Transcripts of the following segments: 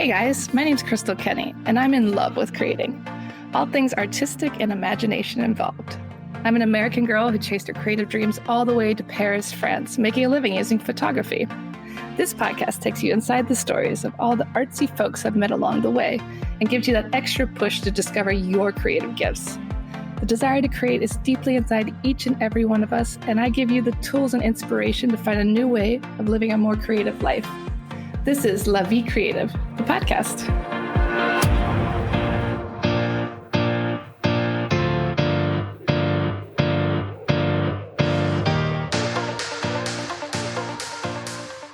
Hey guys, my name's Crystal Kenny, and I'm in love with creating. All things artistic and imagination involved. I'm an American girl who chased her creative dreams all the way to Paris, France, making a living using photography. This podcast takes you inside the stories of all the artsy folks I've met along the way and gives you that extra push to discover your creative gifts. The desire to create is deeply inside each and every one of us, and I give you the tools and inspiration to find a new way of living a more creative life. This is La Vie Creative, the podcast.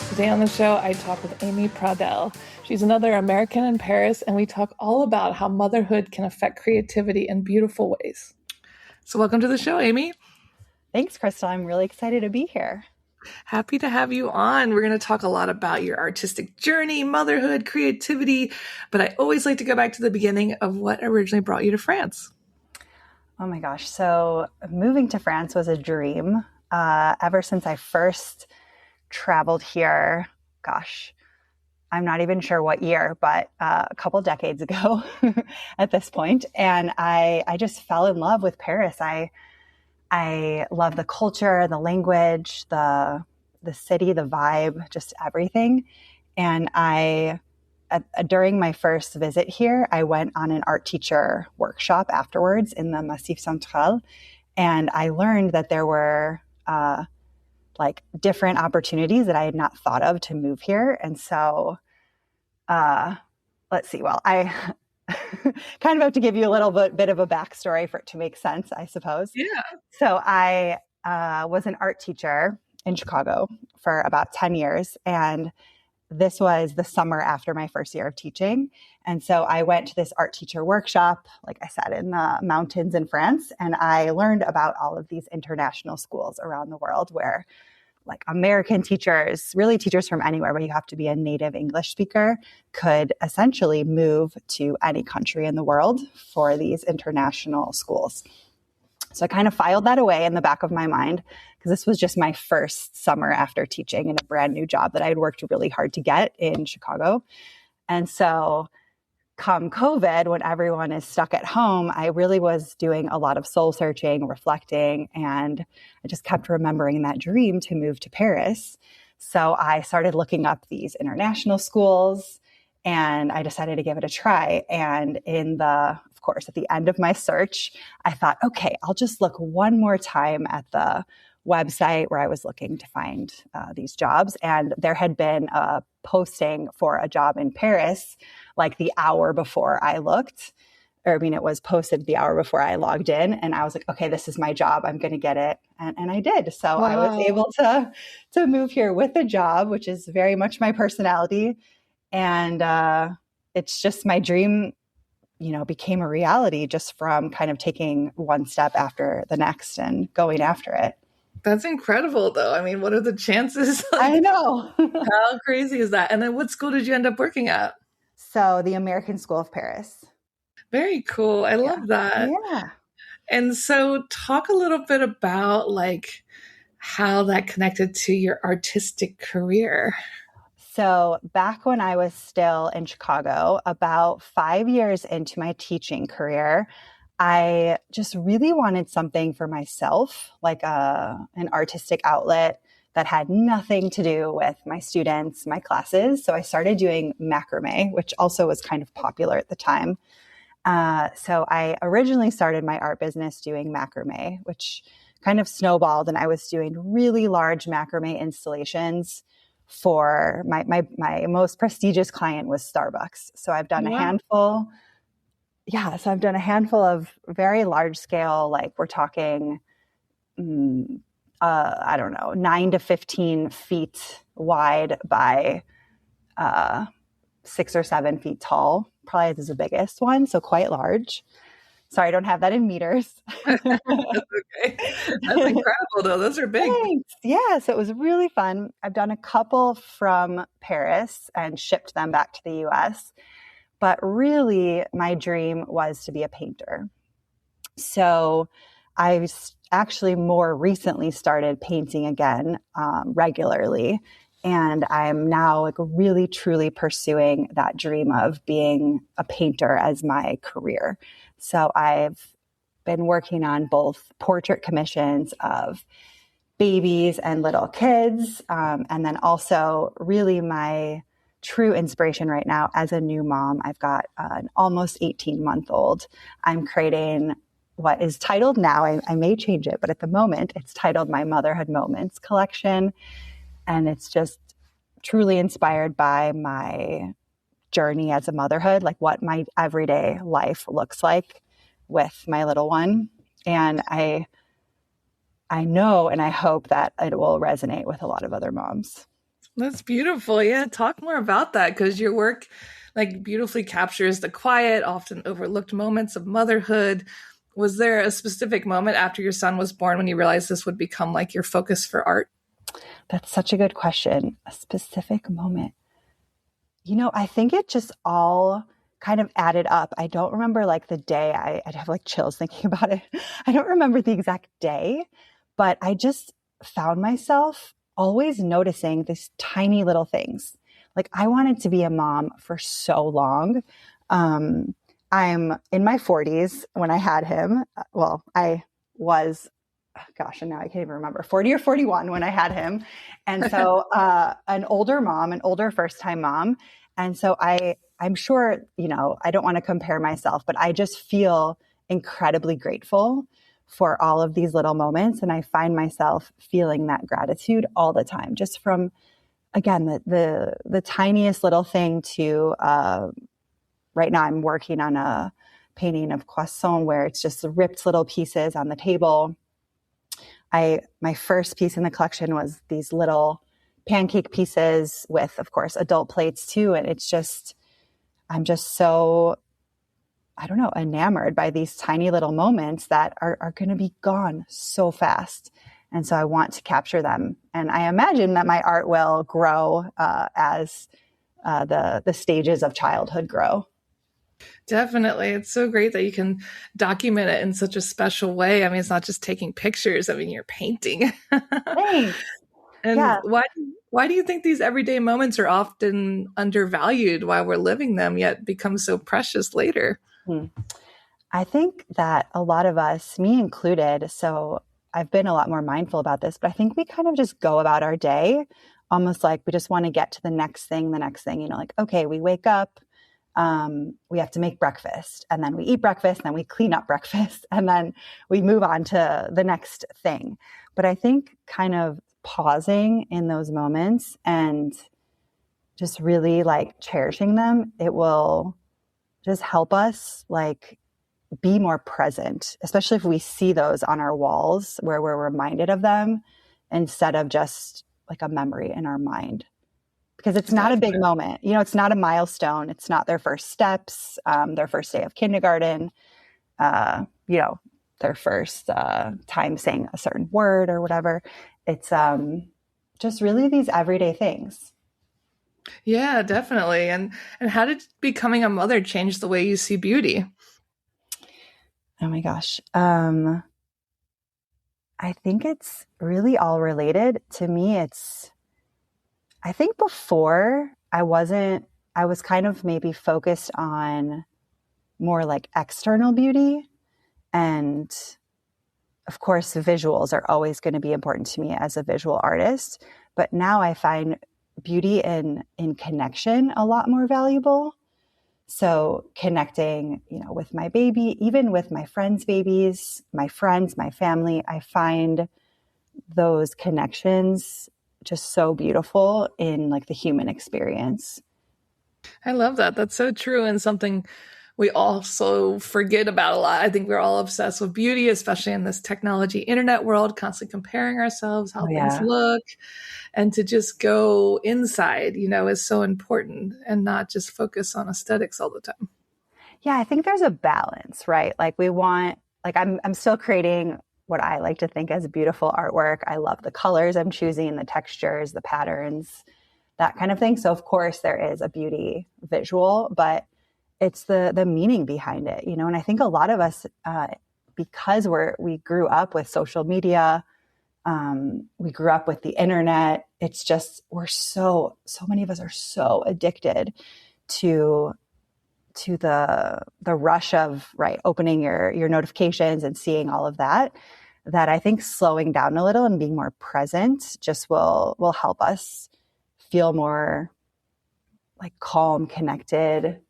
Today on the show, I talk with Amy Pradelles. She's another American in Paris, and we talk all about how motherhood can affect creativity in beautiful ways. So welcome to the show, Amy. Thanks, Crystal. I'm really excited to be here. Happy to have you on. We're going to talk a lot about your artistic journey, motherhood, creativity, but I always like to go back to the beginning of what originally brought you to France. Oh my gosh. So moving to France was a dream. Ever since I first traveled here, gosh, I'm not even sure what year, but a couple decades ago at this point. And I just fell in love with Paris. I love the culture, the language, the city, the vibe, just everything. And during my first visit here, I went on an art teacher workshop afterwards in the Massif Central. And I learned that there were different opportunities that I had not thought of to move here. And so, let's see, well, I kind of have to give you a little bit of a backstory for it to make sense, I suppose. Yeah. So I was an art teacher in Chicago for about 10 years. And this was the summer after my first year of teaching. And so I went to this art teacher workshop, like I said, in the mountains in France. And I learned about all of these international schools around the world where American teachers, really teachers from anywhere, but you have to be a native English speaker, could essentially move to any country in the world for these international schools. So I kind of filed that away in the back of my mind because this was just my first summer after teaching in a brand new job that I had worked really hard to get in Chicago. And so come COVID, when everyone is stuck at home, I really was doing a lot of soul searching, reflecting, and I just kept remembering that dream to move to Paris. So I started looking up these international schools and I decided to give it a try. And of course, at the end of my search, I thought, okay, I'll just look one more time at the website where I was looking to find these jobs. And there had been a posting for a job in Paris, the hour before I looked. It was posted the hour before I logged in. And I was like, okay, this is my job. I'm going to get it. And I did. So wow. I was able to move here with a job, which is very much my personality. And it's just my dream, became a reality just from kind of taking one step after the next and going after it. That's incredible, though. I mean, what are the chances? I know. How crazy is that? And then what school did you end up working at? So the American School of Paris. Very cool. I love that. Yeah. And so talk a little bit about how that connected to your artistic career. So back when I was still in Chicago, about 5 years into my teaching career, I just really wanted something for myself, an artistic outlet that had nothing to do with my students, my classes. So I started doing macrame, which also was kind of popular at the time. So I originally started my art business doing macrame, which kind of snowballed, and I was doing really large macrame installations for my most prestigious client was Starbucks. So I've done a handful. Yeah. So I've done a handful of very large scale, we're talking, 9 to 15 feet wide by 6 or 7 feet tall. Probably is the biggest one. So quite large. Sorry, I don't have that in meters. That's okay. That's incredible, though. Those are big. Thanks. Yeah, so it was really fun. I've done a couple from Paris and shipped them back to the US. But really, my dream was to be a painter. So I actually more recently started painting again regularly. And I'm now like really truly pursuing that dream of being a painter as my career. So I've been working on both portrait commissions of babies and little kids. And then also really my true inspiration right now as a new mom. I've got an almost 18-month-old. I'm creating what is titled now, I may change it, but at the moment it's titled my Motherhood Moments collection. And it's just truly inspired by my journey as a motherhood, like what my everyday life looks like with my little one. And I know and I hope that it will resonate with a lot of other moms. That's beautiful. Yeah, talk more about that, because your work like beautifully captures the quiet, often overlooked moments of motherhood. Was there a specific moment after your son was born when you realized this would become like your focus for art? That's such a good question. A specific moment. I think it just all kind of added up. I don't remember like the day. I'd have like chills thinking about it. I don't remember the exact day, but I just found myself always noticing these tiny little things. Like I wanted to be a mom for so long. I'm in my 40s when I had him. Well, I was, gosh, and now I can't even remember, 40 or 41 when I had him. And so an older mom, an older first-time mom. And so I'm sure, I don't want to compare myself, but I just feel incredibly grateful for all of these little moments. And I find myself feeling that gratitude all the time, just from, again, the tiniest little thing to, right now I'm working on a painting of croissant where it's just ripped little pieces on the table. My first piece in the collection was these little pancake pieces with, of course, adult plates too. And I'm just so, I don't know, enamored by these tiny little moments that are going to be gone so fast. And so I want to capture them. And I imagine that my art will grow as the stages of childhood grow. Definitely. It's so great that you can document it in such a special way. I mean, it's not just taking pictures. I mean, you're painting. Thanks. And Yeah. why do you think these everyday moments are often undervalued while we're living them, yet become so precious later? I think that a lot of us, me included, so I've been a lot more mindful about this, but I think we kind of just go about our day almost like we just want to get to the next thing, like, okay, we wake up, we have to make breakfast, and then we eat breakfast, and then we clean up breakfast, and then we move on to the next thing. But I think kind of pausing in those moments and just really like cherishing them, it will just help us like be more present, especially if we see those on our walls where we're reminded of them instead of just like a memory in our mind. Because it's not a big moment. It's not a milestone. It's not their first steps, their first day of kindergarten, their first time saying a certain word or whatever. It's just really these everyday things. Yeah, definitely. And how did becoming a mother change the way you see beauty? Oh my gosh. I think it's really all related. To me, I think before I was kind of maybe focused on more like external beauty. And of course, visuals are always going to be important to me as a visual artist. But now I find beauty in connection a lot more valuable. So connecting, with my baby, even with my friends' babies, my friends, my family, I find those connections just so beautiful in like the human experience. I love that. That's so true, and something we also forget about a lot. I think we're all obsessed with beauty, especially in this technology internet world, constantly comparing ourselves, how things look. And to just go inside, is so important, and not just focus on aesthetics all the time. Yeah, I think there's a balance, right? Like I'm still creating what I like to think as beautiful artwork. I love the colors I'm choosing, the textures, the patterns, that kind of thing. So of course there is a beauty visual, but it's the meaning behind it, and I think a lot of us, because we grew up with social media, We grew up with the internet. It's just, so many of us are so addicted to the rush of opening your notifications and seeing all of that, that I think slowing down a little and being more present just will help us feel more like calm, connected,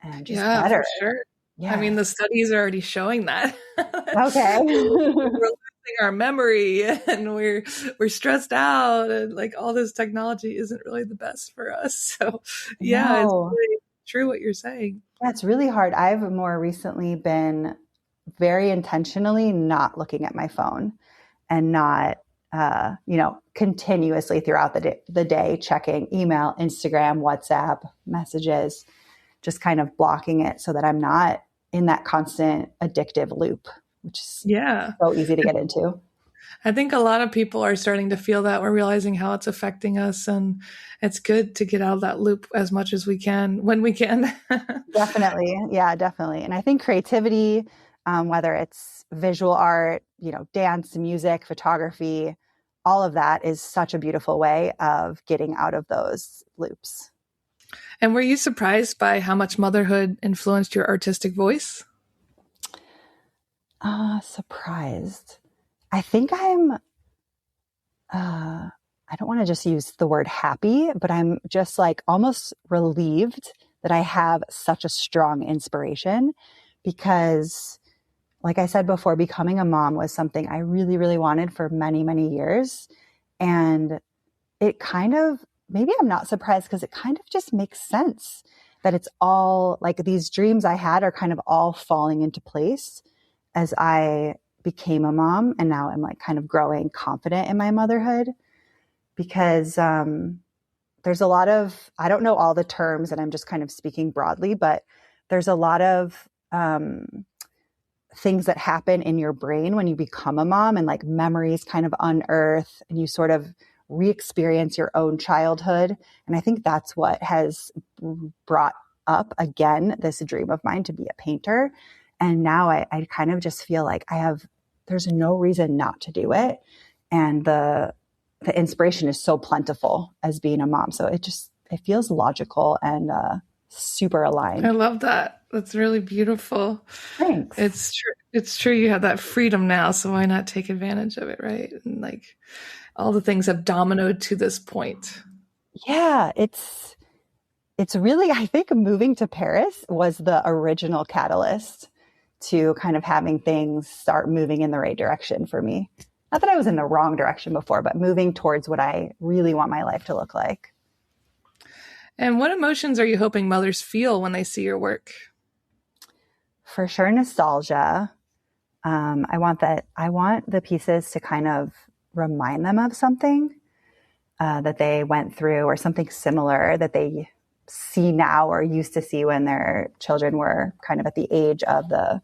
and just Yeah, better. for sure. I Yeah. mean, the studies are already showing that. Okay. We're losing our memory and we're stressed out, and like all this technology isn't really the best for us. So yeah, it's No. really true what you're saying. That's really hard. I've more recently been very intentionally not looking at my phone and not, continuously throughout the day checking email, Instagram, WhatsApp messages, just kind of blocking it so that I'm not in that constant addictive loop, which is Yeah. so easy to get into. I think a lot of people are starting to feel that. We're realizing how it's affecting us, and it's good to get out of that loop as much as we can when we can. Definitely. Yeah, definitely. And I think creativity, whether it's visual art, dance, music, photography, all of that is such a beautiful way of getting out of those loops. And were you surprised by how much motherhood influenced your artistic voice? Surprised. I think I don't want to just use the word happy, but I'm just like almost relieved that I have such a strong inspiration, because like I said before, becoming a mom was something I really, really wanted for many, many years. And it kind of, maybe I'm not surprised because it kind of just makes sense that it's all like these dreams I had are kind of all falling into place as I became a mom. And now I'm like kind of growing confident in my motherhood, because there's a lot of, I don't know all the terms and I'm just kind of speaking broadly, but there's a lot of things that happen in your brain when you become a mom, and like memories kind of unearth and you sort of re-experience your own childhood. And I think that's what has brought up again this dream of mine to be a painter. And now I kind of just feel like there's no reason not to do it. And the inspiration is so plentiful as being a mom. So it feels logical and super aligned. I love that. That's really beautiful. Thanks. It's true. It's true. You have that freedom now, so why not take advantage of it, right? And like all the things have dominoed to this point. Yeah, it's really, I think moving to Paris was the original catalyst to kind of having things start moving in the right direction for me. Not that I was in the wrong direction before, but moving towards what I really want my life to look like. And what emotions are you hoping mothers feel when they see your work? For sure, nostalgia. I want the pieces to kind of remind them of something that they went through, or something similar that they see now or used to see when their children were kind of at the age of the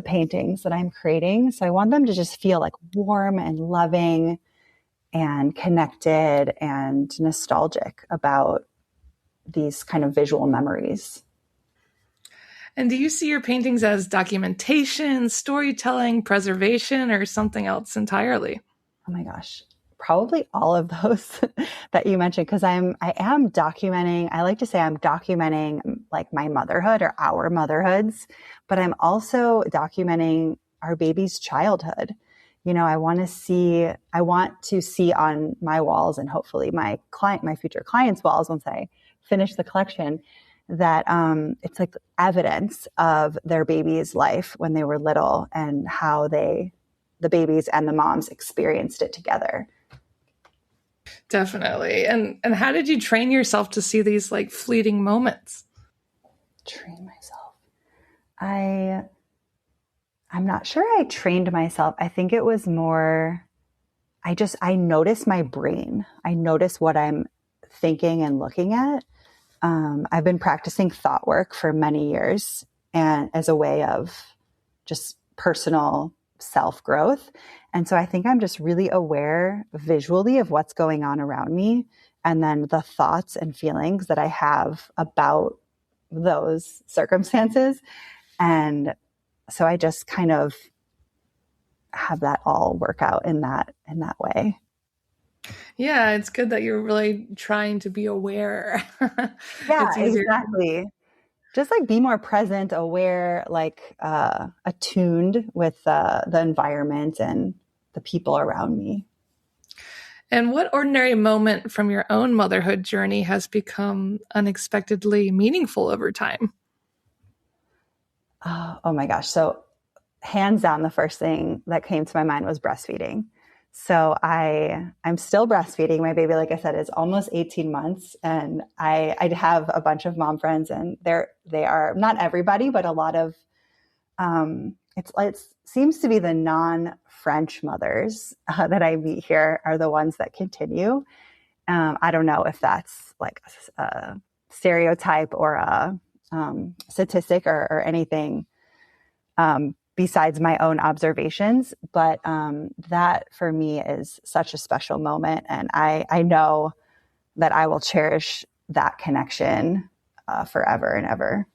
paintings that I'm creating. So I want them to just feel like warm and loving and connected and nostalgic about these kind of visual memories. And do you see your paintings as documentation, storytelling, preservation, or something else entirely? Oh my gosh, probably all of those that you mentioned, because I am documenting. I like to say I'm documenting like my motherhood or our motherhoods, but I'm also documenting our baby's childhood. I want to see on my walls, and hopefully my future clients' walls once I finish the collection, that it's like evidence of their baby's life when they were little and how the babies and the moms experienced it together. Definitely. And how did you train yourself to see these like fleeting moments? Train myself. I'm not sure I trained myself. I think it was more, I notice my brain. I notice what I'm thinking and looking at. I've been practicing thought work for many years, and as a way of just personal self-growth. And so I think I'm just really aware visually of what's going on around me, and then the thoughts and feelings that I have about those circumstances. And so I just kind of have that all work out in that way. Yeah, it's good that you're really trying to be aware. Yeah, It's easier. exactly. Just like be more present, aware, like attuned with the environment and the people around me. And what ordinary moment from your own motherhood journey has become unexpectedly meaningful over time? Oh my gosh. So hands down, the first thing that came to my mind was breastfeeding. So I'm still breastfeeding. My baby, like I said, is almost 18 months, and I have a bunch of mom friends, and they are not everybody, but a lot of it seems to be the non-French mothers that I meet here are the ones that continue. I don't know if that's like a stereotype or a statistic or anything besides my own observations. But that for me is such a special moment. And I know that I will cherish that connection forever and ever.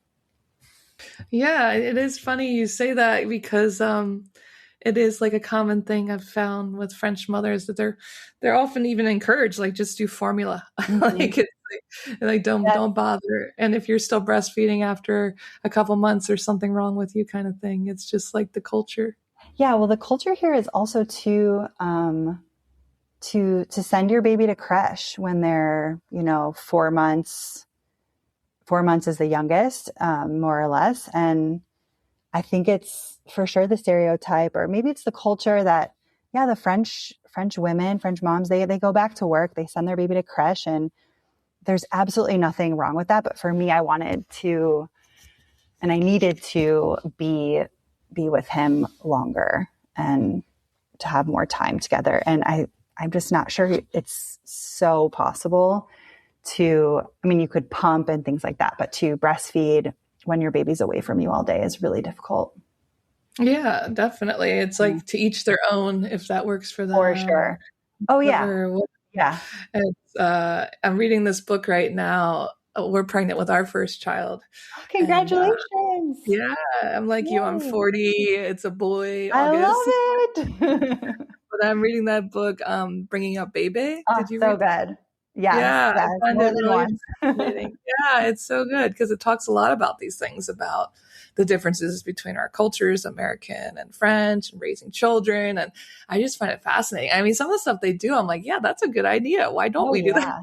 Yeah, it is funny you say that because it is like a common thing I've found with French mothers that they're often even encouraged like just do formula. Mm-hmm. Like it's like don't bother. And if you're still breastfeeding after a couple months, there's something wrong with you kind of thing. It's just like the culture. Yeah, well, the culture here is also to send your baby to creche when they're 4 months. 4 months is the youngest, more or less, and I think it's for sure the stereotype, or maybe it's the culture that the French women, French moms, they go back to work, they send their baby to creche, and there's absolutely nothing wrong with that. But for me, I wanted to, and I needed to be with him longer and to have more time together. And I'm just not sure it's so possible to, I mean, you could pump and things like that, but to breastfeed when your baby's away from you all day is really difficult. Yeah, definitely. It's like to each their own if that works for them. For sure. Oh yeah. Or Yeah. it's, I'm reading this book right now. We're pregnant with our first child. Oh, congratulations. And, yeah, I'm like you. I'm 40. It's a boy. I August. love it. But I'm reading that book, Bringing Up Bebe. Oh, Did you so read that? good. Yes, Yeah, yes, I find more it than really once. fascinating. Yeah, it's so good because it talks a lot about these things about the differences between our cultures, American and French, and raising children. And I just find it fascinating. I mean, some of the stuff they do, I'm like, yeah, that's a good idea. Why don't we do that?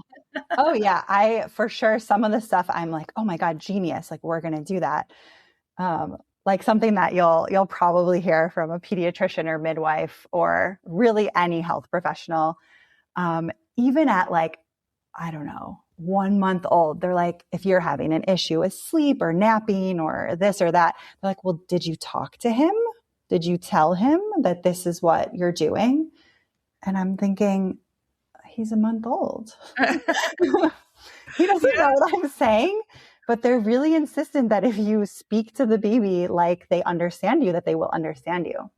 Oh yeah. I for sure some of the stuff I'm like, oh my God, genius. Like we're gonna do that. Like something that you'll probably hear from a pediatrician or midwife or really any health professional. Even at like, I don't know, 1 month old, they're like, if you're having an issue with sleep or napping or this or that, they're like, well, did you talk to him? Did you tell him that this is what you're doing? And I'm thinking, he's a month old. He doesn't know what I'm saying, but they're really insistent that if you speak to the baby like they understand you, that they will understand you.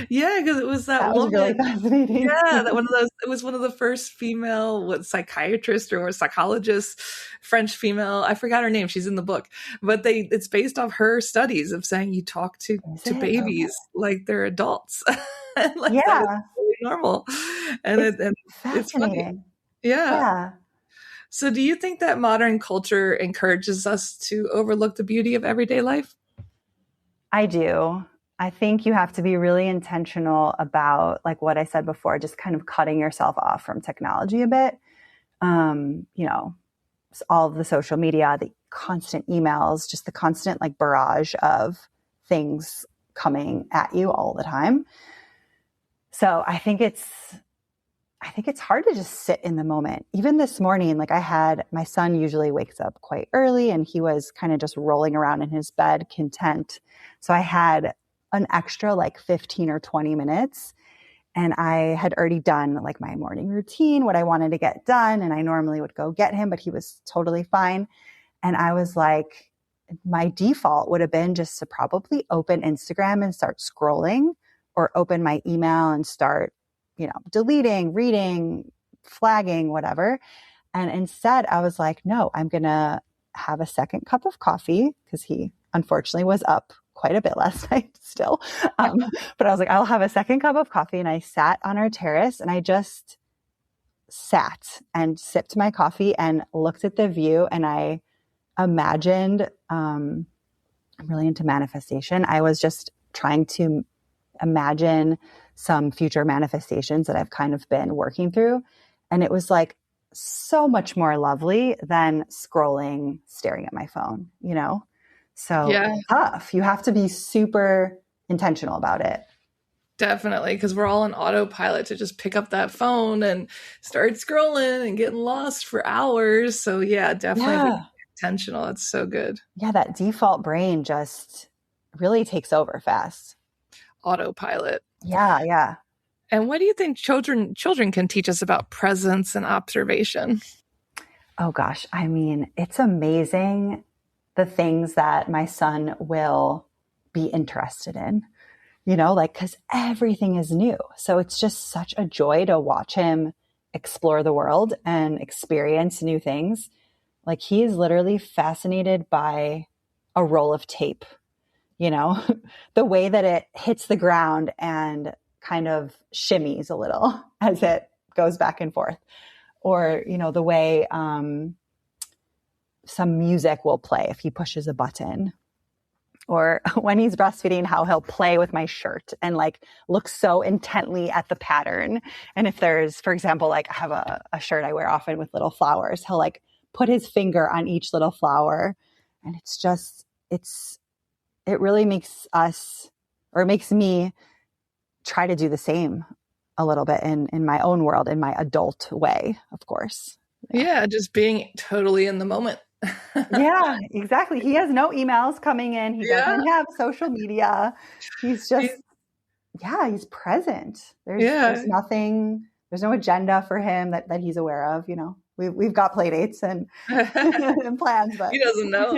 Yeah, because it was that was woman. Really fascinating. Yeah, that one of those. It was one of the first female psychiatrists or psychologists, French female. I forgot her name. She's in the book, but it's based off her studies of saying you talk to babies like they're adults, like that is really normal, and it's funny. Yeah. So, do you think that modern culture encourages us to overlook the beauty of everyday life? I do. I think you have to be really intentional about, like what I said before, just kind of cutting yourself off from technology a bit. All of the social media, the constant emails, just the constant like barrage of things coming at you all the time. So I think it's hard to just sit in the moment. Even this morning, like my son usually wakes up quite early and he was kind of just rolling around in his bed content. So I had an extra like 15 or 20 minutes and I had already done like my morning routine, what I wanted to get done. And I normally would go get him, but he was totally fine. And I was like, my default would have been just to probably open Instagram and start scrolling, or open my email and start, deleting, reading, flagging, whatever. And instead I was like, no, I'm going to have a second cup of coffee, because he unfortunately was up quite a bit last night still. But I was like, I'll have a second cup of coffee. And I sat on our terrace and I just sat and sipped my coffee and looked at the view. And I imagined, I'm really into manifestation. I was just trying to imagine some future manifestations that I've kind of been working through. And it was like so much more lovely than scrolling, staring at my phone, you know? So Yeah, it's tough. You have to be super intentional about it. definitely. Because we're all on autopilot to just pick up that phone and start scrolling and getting lost for hours. So yeah, definitely be intentional. It's so good. Yeah, that default brain just really takes over fast. Autopilot. Yeah. And what do you think children can teach us about presence and observation? Oh gosh, I mean, it's amazing the things that my son will be interested in, you know, like, because everything is new. So it's just such a joy to watch him explore the world and experience new things. Like, he is literally fascinated by a roll of tape, you know, the way that it hits the ground and kind of shimmies a little as it goes back and forth. Or, you know, the way some music will play if he pushes a button. Or when he's breastfeeding, how he'll play with my shirt and like look so intently at the pattern. And if there's, for example, like I have a shirt I wear often with little flowers, he'll like put his finger on each little flower. And it's just, it really makes us, or it makes me try to do the same a little bit in my own world, in my adult way, of course. Yeah, just being totally in the moment. Yeah, exactly. He has no emails coming in. He doesn't have social media. He's just, he's present. There's nothing, there's no agenda for him that he's aware of. You know, we've got play dates and, and plans, but he doesn't know.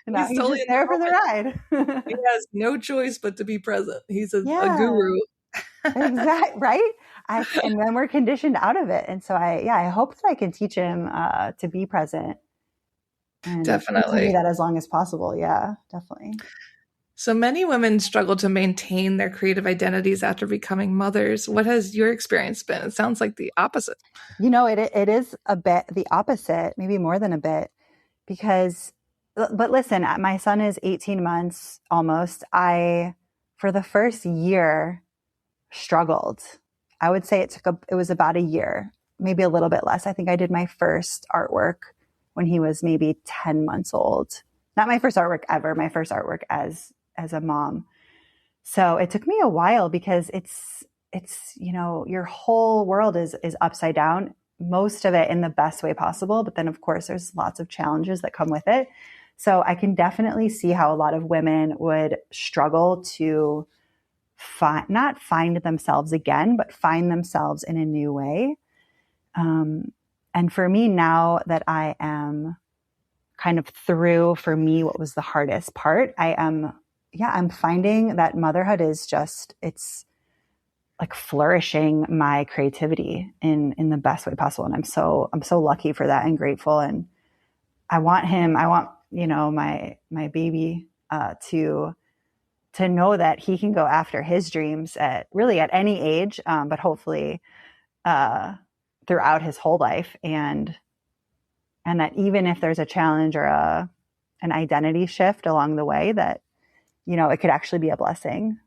No, he's totally just there for the ride. He has no choice but to be present. He's a guru. Exactly. Right. And then we're conditioned out of it. And so I hope that I can teach him to be present. And definitely do that as long as possible. Yeah, definitely. So many women struggle to maintain their creative identities after becoming mothers. What has your experience been? It sounds like the opposite. You know, it is a bit the opposite, maybe more than a bit, because, but listen, my son is 18 months almost. For the first year, struggled. I would say it was about a year, maybe a little bit less. I think I did my first artwork when he was maybe 10 months old. Not my first artwork ever, my first artwork as a mom. So it took me a while because it's, you know, your whole world is upside down, most of it in the best way possible. But then of course there's lots of challenges that come with it. So I can definitely see how a lot of women would struggle to not find themselves again, but find themselves in a new way. And for me, now that I am kind of through, for me, what was the hardest part, I'm finding that motherhood is just, it's like flourishing my creativity in the best way possible. And I'm so lucky for that and grateful. And I want, you know, my baby, to know that he can go after his dreams at any age, but hopefully, throughout his whole life, and that even if there's a challenge or an identity shift along the way, that, you know, it could actually be a blessing.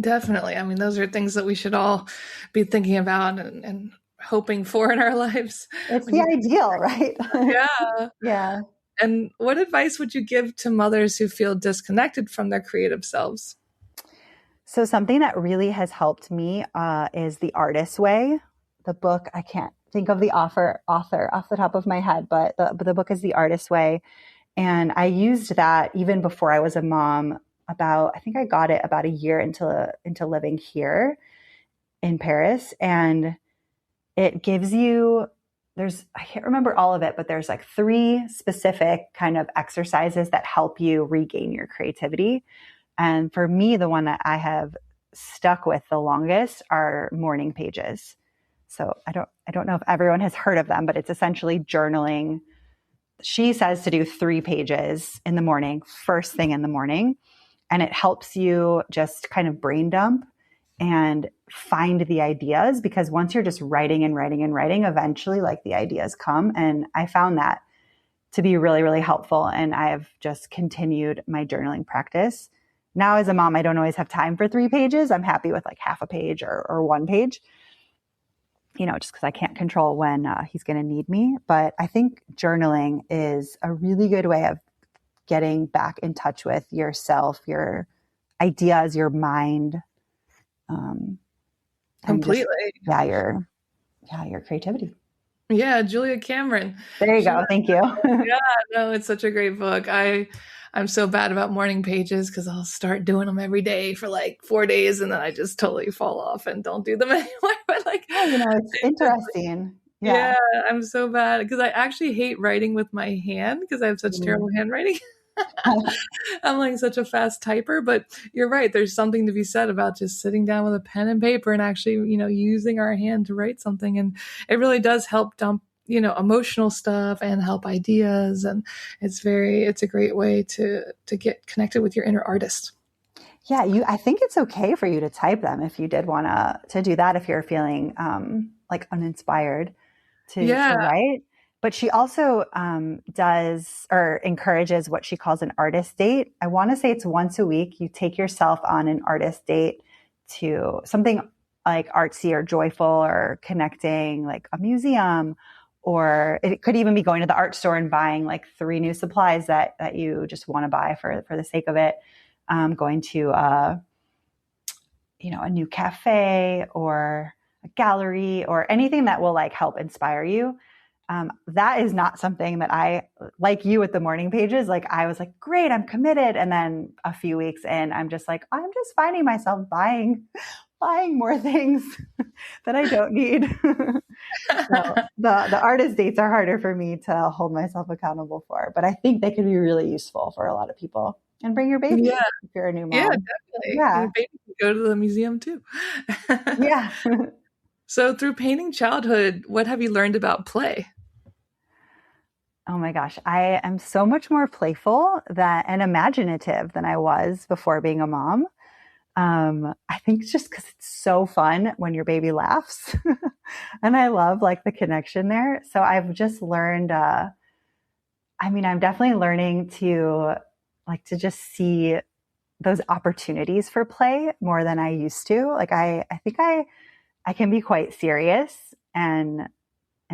Definitely. I mean, those are things that we should all be thinking about and hoping for in our lives. It's the ideal, right? Yeah. Yeah. And what advice would you give to mothers who feel disconnected from their creative selves? So something that really has helped me is The Artist's Way. The book, I can't think of the author off the top of my head, but the book is The Artist's Way. And I used that even before I was a mom. I think I got it about a year into living here in Paris. And it gives you, I can't remember all of it, but there's like 3 specific kind of exercises that help you regain your creativity. And for me, the one that I have stuck with the longest are morning pages. So I don't know if everyone has heard of them, but it's essentially journaling. She says to do 3 pages in the morning, first thing in the morning. and it helps you just kind of brain dump and find the ideas, because once you're just writing and writing and writing, eventually like the ideas come. And I found that to be really, really helpful. And I have just continued my journaling practice. Now as a mom, I don't always have time for 3 pages. I'm happy with like half a page or 1 page, just because I can't control when he's going to need me. But I think journaling is a really good way of getting back in touch with yourself, your ideas, your mind. Completely. Your creativity. Yeah, Julia Cameron. There you go. Thank you. Yeah, no, it's such a great book. I'm so bad about morning pages because I'll start doing them every day for like 4 days and then I just totally fall off and don't do them anymore. But like, it's interesting. Yeah, I'm so bad because I actually hate writing with my hand because I have such terrible handwriting. I'm like such a fast typer, but you're right. There's something to be said about just sitting down with a pen and paper and actually, using our hand to write something. And it really does help dump, emotional stuff and help ideas. And it's a great way to get connected with your inner artist. Yeah. I think it's okay for you to type them if you did want to do that, if you're feeling like uninspired to write. But she also does or encourages what she calls an artist date. I want to say it's once a week. You take yourself on an artist date to something like artsy or joyful or connecting, like a museum, or it could even be going to the art store and buying like 3 new supplies that you just want to buy for the sake of it. Going to a new cafe or a gallery or anything that will like help inspire you. That is not something that I, like you with the morning pages, like I was like, great, I'm committed. And then a few weeks in, I'm just like, I'm just finding myself buying more things that I don't need. So the artist dates are harder for me to hold myself accountable for, but I think they could be really useful for a lot of people. And bring your baby if you're a new mom. Yeah, definitely. Yeah. Your baby can go to the museum too. Yeah. So through painting childhood, what have you learned about play? Oh my gosh, I am so much more playful and imaginative than I was before being a mom. I think it's just because it's so fun when your baby laughs. And I love like the connection there. So I've just learned, I'm definitely learning to just see those opportunities for play more than I used to. Like I think I can be quite serious. And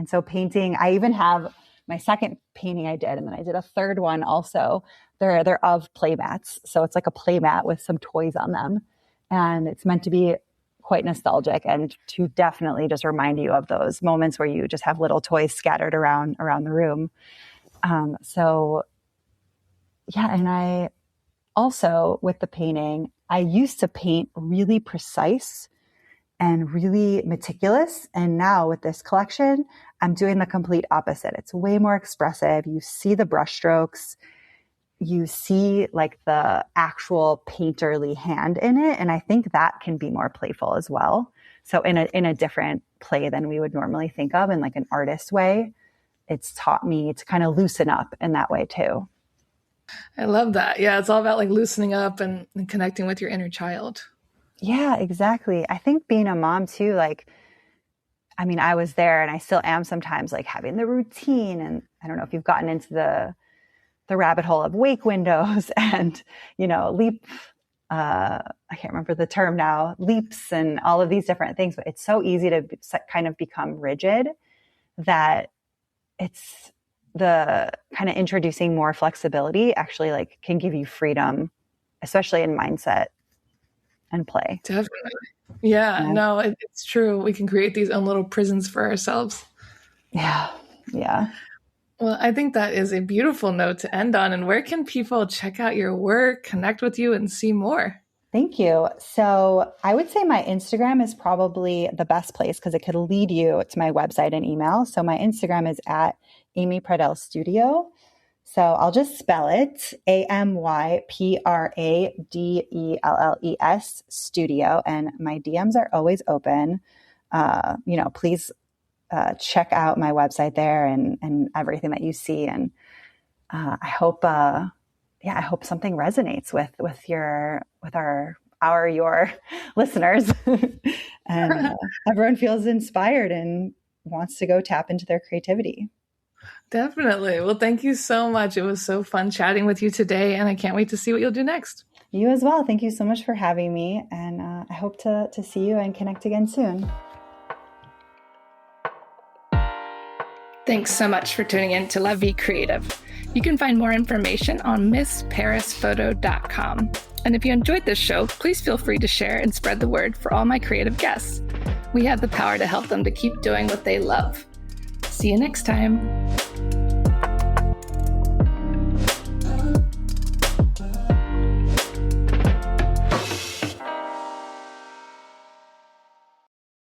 so painting, I even have my second painting I did, and then I did a third one also. They're of play mats. So it's like a play mat with some toys on them. And it's meant to be quite nostalgic and to definitely just remind you of those moments where you just have little toys scattered around the room. So yeah. And I also, with the painting, I used to paint really precise and really meticulous. And now with this collection, I'm doing the complete opposite. It's way more expressive. You see the brushstrokes, you see like the actual painterly hand in it. And I think that can be more playful as well. So in a different play than we would normally think of, in like an artist way, it's taught me to kind of loosen up in that way too. I love that. Yeah, it's all about like loosening up and connecting with your inner child. Yeah, exactly. I think being a mom too, I was there and I still am sometimes, like having the routine. And I don't know if you've gotten into the rabbit hole of wake windows and, leap, I can't remember the term now, leaps and all of these different things, but it's so easy to kind of become rigid that it's the kind of introducing more flexibility actually like can give you freedom, especially in mindset and play. Definitely. Yeah. No, it's true. We can create these own little prisons for ourselves. Yeah. Yeah. Well, I think that is a beautiful note to end on. And where can people check out your work, connect with you, and see more? Thank you. So I would say my Instagram is probably the best place because it could lead you to my website and email. So my Instagram is at Amy Pradelles Studio. So I'll just spell it AMYPRADELLES Studio. And my DMs are always open. Please check out my website there and everything that you see. And I hope yeah, I hope something resonates with your listeners, and everyone feels inspired and wants to go tap into their creativity. Definitely. Well, thank you so much. It was so fun chatting with you today, and I can't wait to see what you'll do next. You as well. Thank you so much for having me, and I hope to see you and connect again soon. Thanks so much for tuning in to La Vie Creative. You can find more information on MissParisPhoto.com. And if you enjoyed this show, please feel free to share and spread the word for all my creative guests. We have the power to help them to keep doing what they love. See you next time.